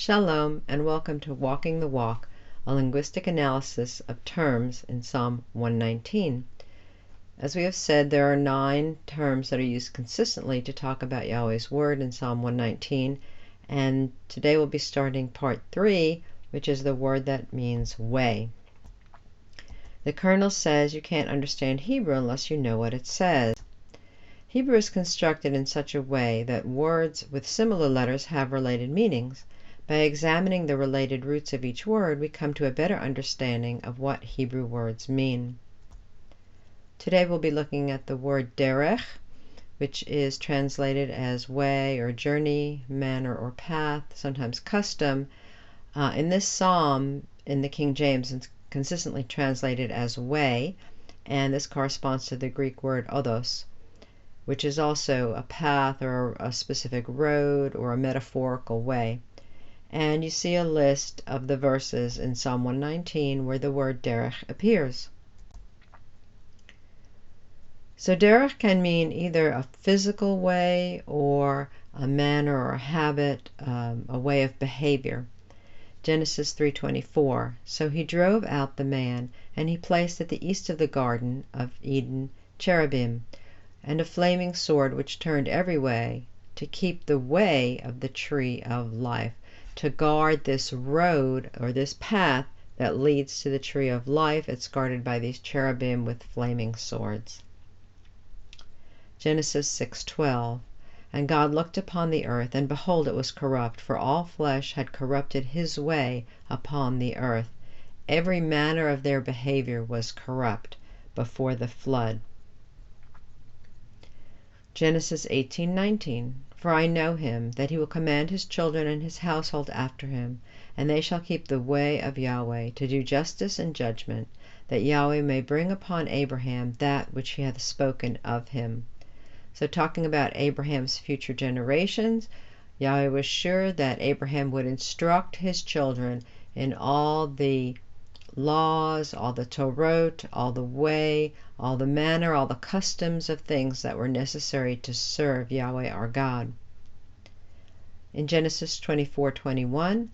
Shalom and welcome to Walking the Walk, a linguistic analysis of terms in Psalm 119. As we have said, there are 9 terms that are used consistently to talk about Yahweh's Word in Psalm 119, and today we'll be starting part 3, which is the word that means way. The Colonel says you can't understand Hebrew unless you know what it says. Hebrew is constructed in such a way that words with similar letters have related meanings. By examining the related roots of each word, we come to a better understanding of what Hebrew words mean. Today we'll be looking at the word derech, which is translated as way or journey, manner or path, sometimes custom. In this psalm, in the King James, it's consistently translated as way, and this corresponds to the Greek word odos, which is also a path or a specific road or a metaphorical way. And you see a list of the verses in Psalm 119 where the word derech appears. So derech can mean either a physical way or a manner or a habit, a way of behavior. Genesis 3:24, so he drove out the man, and he placed at the east of the garden of Eden cherubim, and a flaming sword which turned every way, to keep the way of the tree of life, to guard this road or this path that leads to the tree of life. It's guarded by these cherubim with flaming swords. Genesis 6:12, and God looked upon the earth, and behold, it was corrupt, for all flesh had corrupted his way upon the earth. Every manner of their behavior was corrupt before the flood. Genesis 18:19, for I know him, that he will command his children and his household after him, and they shall keep the way of Yahweh, to do justice and judgment, that Yahweh may bring upon Abraham that which he hath spoken of him. So talking about Abraham's future generations, Yahweh was sure that Abraham would instruct his children in all the laws, all the Torot, all the way, all the manner, all the customs of things that were necessary to serve Yahweh our God. In Genesis 24:21,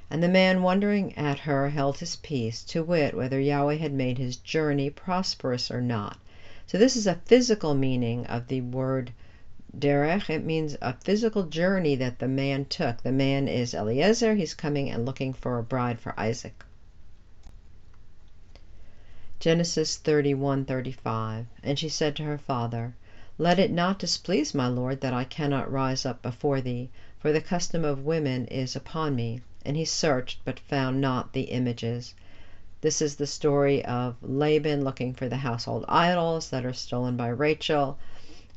and the man wondering at her held his peace, to wit, whether Yahweh had made his journey prosperous or not. So this is a physical meaning of the word derech. It means a physical journey that the man took. The man is Eliezer. He's coming and looking for a bride for Isaac. Genesis 31:35, and she said to her father, let it not displease my Lord that I cannot rise up before thee, for the custom of women is upon me. And he searched, but found not the images. This is the story of Laban looking for the household idols that are stolen by Rachel,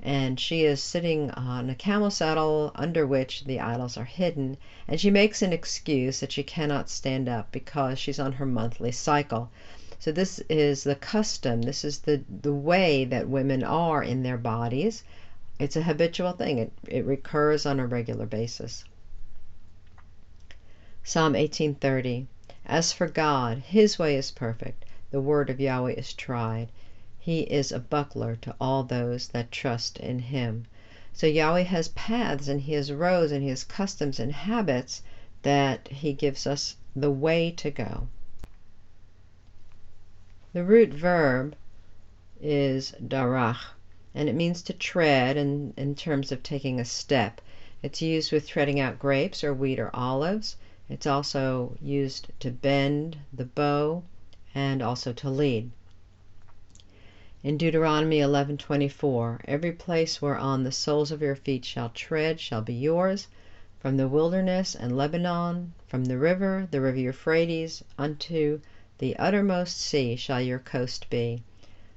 and she is sitting on a camel saddle under which the idols are hidden, and she makes an excuse that she cannot stand up because she's on her monthly cycle. So this is the custom, this is the way that women are in their bodies. It's a habitual thing. It recurs on a regular basis. Psalm 18:30, as for God, his way is perfect, the word of Yahweh is tried. He is a buckler to all those that trust in him. So Yahweh has paths, and he has roads, and he has customs and habits that he gives us the way to go. The root verb is darach, and it means to tread in terms of taking a step. It's used with treading out grapes or wheat or olives. It's also used to bend the bow and also to lead. In Deuteronomy 11:24, every place whereon the soles of your feet shall tread shall be yours, from the wilderness and Lebanon, from the river Euphrates, unto the uttermost sea shall your coast be.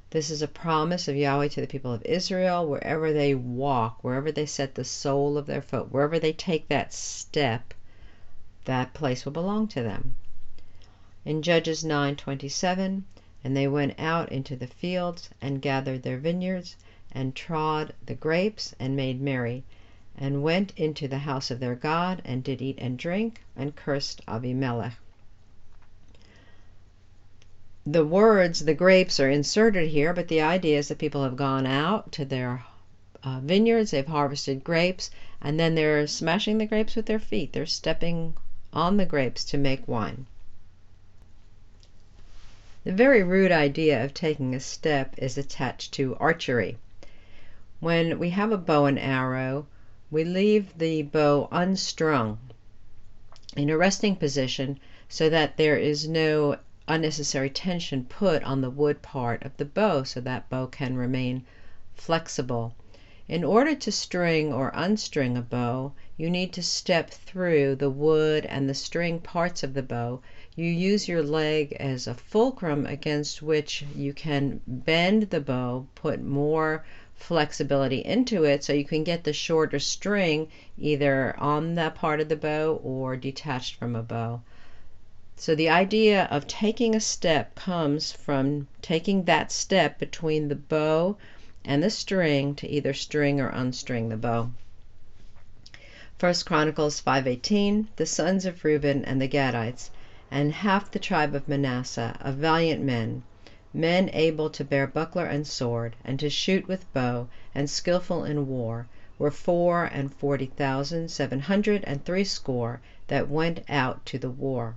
This is a promise of Yahweh to the people of Israel. Wherever they walk, wherever they set the sole of their foot, wherever they take that step, that place will belong to them. In Judges 9:27, and they went out into the fields and gathered their vineyards and trod the grapes and made merry, and went into the house of their God and did eat and drink and cursed Abimelech. The words, the grapes, are inserted here, but the idea is that people have gone out to their vineyards, they've harvested grapes, and then they're smashing the grapes with their feet. They're stepping on the grapes to make wine. The very root idea of taking a step is attached to archery. When we have a bow and arrow, we leave the bow unstrung in a resting position so that there is no unnecessary tension put on the wood part of the bow, so that bow can remain flexible. In order to string or unstring a bow, you need to step through the wood and the string parts of the bow. You use your leg as a fulcrum against which you can bend the bow, put more flexibility into it so you can get the shorter string either on that part of the bow or detached from a bow. So the idea of taking a step comes from taking that step between the bow and the string to either string or unstring the bow. 1 Chronicles 5:18, the sons of Reuben and the Gadites, and half the tribe of Manasseh, of valiant men, men able to bear buckler and sword, and to shoot with bow, and skillful in war, were 44,760 that went out to the war.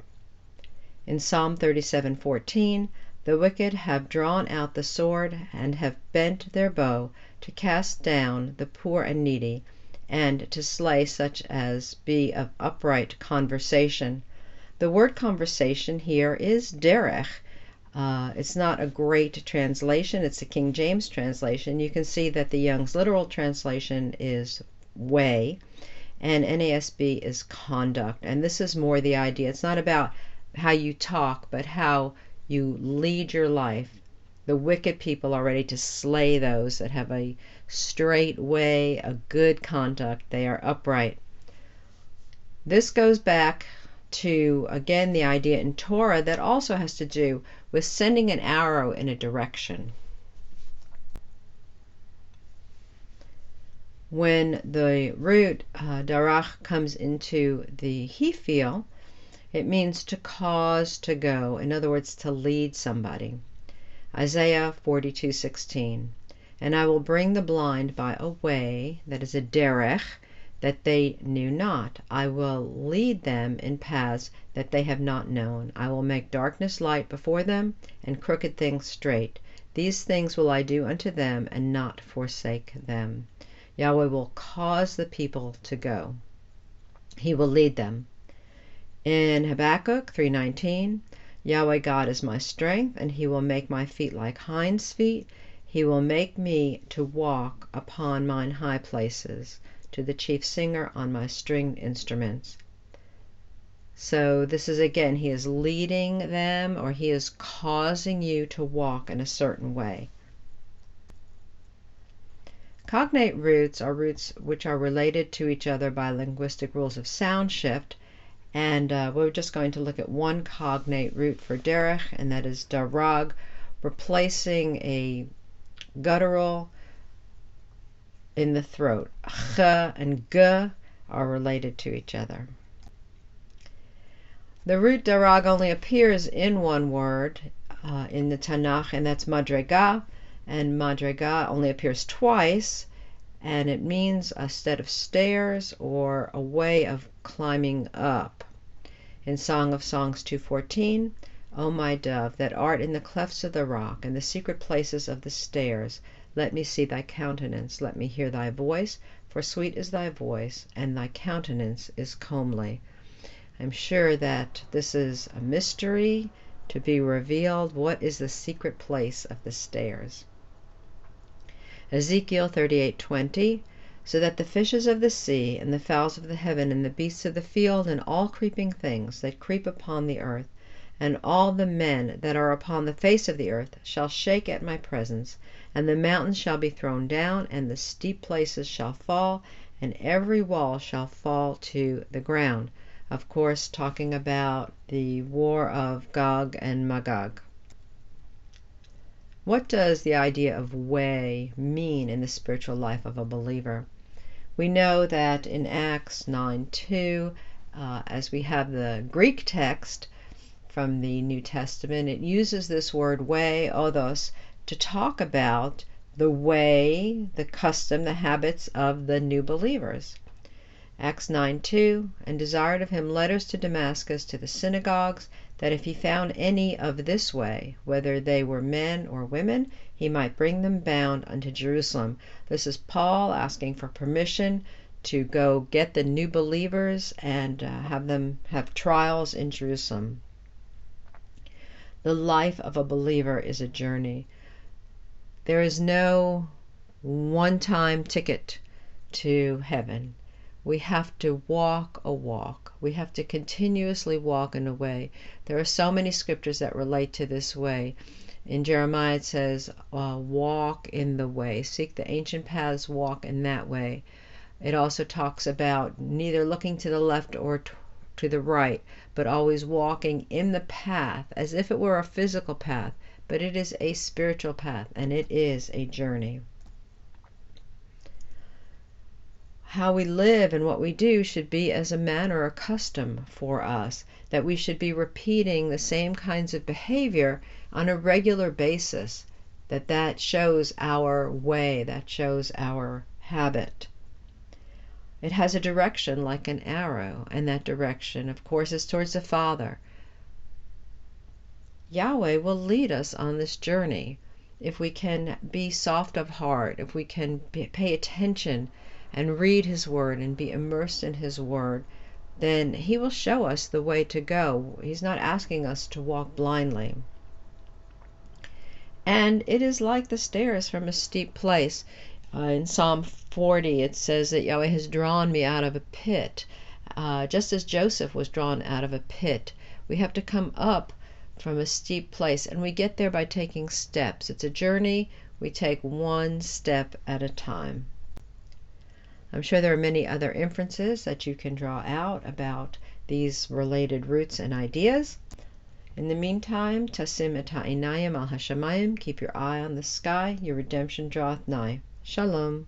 In Psalm 37:14, the wicked have drawn out the sword and have bent their bow to cast down the poor and needy, and to slay such as be of upright conversation. The word conversation here is derech. It's not a great translation. It's a King James translation. You can see that the Young's literal translation is way, and NASB is conduct. And this is more the idea. It's not about how you talk, but how you lead your life. The wicked people are ready to slay those that have a straight way, a good conduct. They are upright. This goes back to, again, the idea in Torah that also has to do with sending an arrow in a direction. When the root darach comes into the he feel, it means to cause to go, in other words, to lead somebody. Isaiah 42:16, and I will bring the blind by a way, that is a derech, that they knew not. I will lead them in paths that they have not known. I will make darkness light before them, and crooked things straight. These things will I do unto them, and not forsake them. Yahweh will cause the people to go. He will lead them. In Habakkuk 3:19, Yahweh God is my strength, and he will make my feet like hinds' feet. He will make me to walk upon mine high places, to the chief singer on my stringed instruments. So this is, again, he is leading them, or he is causing you to walk in a certain way. Cognate roots are roots which are related to each other by linguistic rules of sound shift, and we're just going to look at one cognate root for derech, and that is darag, replacing a guttural in the throat. Ch and g are related to each other. The root darag only appears in one word in the Tanakh, and that's madrega, and madrega only appears twice, and it means a set of stairs or a way of climbing up. In Song of Songs 2:14, O my dove, that art in the clefts of the rock and the secret places of the stairs, let me see thy countenance, let me hear thy voice, for sweet is thy voice, and thy countenance is comely. I'm sure that this is a mystery to be revealed. What is the secret place of the stairs? Ezekiel 38:20, so that the fishes of the sea, and the fowls of the heaven, and the beasts of the field, and all creeping things that creep upon the earth, and all the men that are upon the face of the earth, shall shake at my presence, and the mountains shall be thrown down, and the steep places shall fall, and every wall shall fall to the ground. Of course, talking about the war of Gog and Magog. What does the idea of way mean in the spiritual life of a believer? We know that in Acts 9:2, as we have the Greek text from the New Testament, it uses this word way, odos, to talk about the way, the custom, the habits of the new believers. Acts 9:2, and desired of him letters to Damascus to the synagogues, that if he found any of this way, whether they were men or women, he might bring them bound unto Jerusalem. This is Paul asking for permission to go get the new believers and have them have trials in Jerusalem. The life of a believer is a journey. There is no one-time ticket to heaven. We have to walk a walk. We have to continuously walk in a way. There are so many scriptures that relate to this way. In Jeremiah it says, walk in the way. Seek the ancient paths, walk in that way. It also talks about neither looking to the left or to the right, but always walking in the path as if it were a physical path, but it is a spiritual path, and it is a journey. How we live and what we do should be as a manner or custom for us, that we should be repeating the same kinds of behavior on a regular basis, that shows our way, that shows our habit. It has a direction like an arrow, and that direction, of course, is towards the Father. Yahweh will lead us on this journey if we can be soft of heart, if we can pay attention and read His Word and be immersed in His Word. Then He will show us the way to go. He's not asking us to walk blindly. And it is like the stairs from a steep place. In Psalm 40 it says that Yahweh has drawn me out of a pit, just as Joseph was drawn out of a pit. We have to come up from a steep place, and we get there by taking steps. It's a journey. We take one step at a time. I'm sure there are many other inferences that you can draw out about these related roots and ideas. In the meantime, tasim et ha'inayim al hashamayim, keep your eye on the sky, your redemption draweth nigh. Shalom.